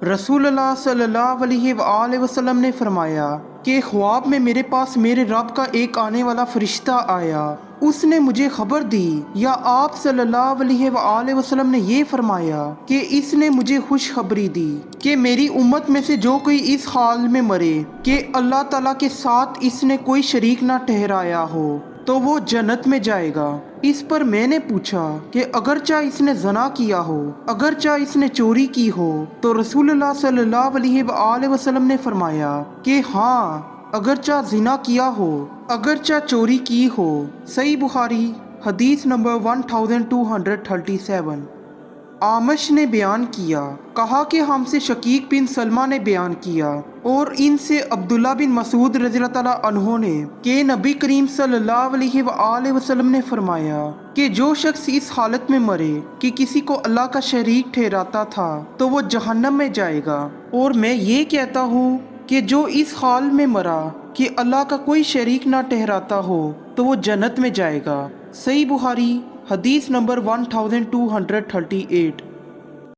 رسول اللہ صلی اللہ علیہ وآلہ وسلم نے فرمایا کہ خواب میں میرے پاس میرے رب کا ایک آنے والا فرشتہ آیا، اس نے مجھے خبر دی، یا آپ صلی اللہ علیہ وآلہ وسلم نے یہ فرمایا کہ اس نے مجھے خوشخبری دی کہ میری امت میں سے جو کوئی اس حال میں مرے کہ اللہ تعالیٰ کے ساتھ اس نے کوئی شریک نہ ٹھہرایا ہو تو وہ جنت میں جائے گا۔ اس پر میں نے پوچھا کہ اگرچہ اس نے زنا کیا ہو، اگرچہ اس نے چوری کی ہو، تو رسول اللہ صلی اللہ علیہ وآلہ وسلم نے فرمایا کہ ہاں، اگرچہ زنا کیا ہو، اگرچہ چوری کی ہو۔ صحیح بخاری حدیث نمبر 1237۔ آمش نے بیان کیا، کہا کہ ہم سے شقیق بن سلمہ نے بیان کیا اور ان سے عبداللہ بن مسعود رضی اللہ تعالیٰ عنہ نے کہ نبی کریم صلی اللہ علیہ وآلہ وسلم نے فرمایا کہ جو شخص اس حالت میں مرے کہ کسی کو اللہ کا شریک ٹھہراتا تھا تو وہ جہنم میں جائے گا، اور میں یہ کہتا ہوں کہ جو اس حال میں مرا کہ اللہ کا کوئی شریک نہ ٹھہراتا ہو تو وہ جنت میں جائے گا۔ صحیح بخاری حدیث نمبر 1238۔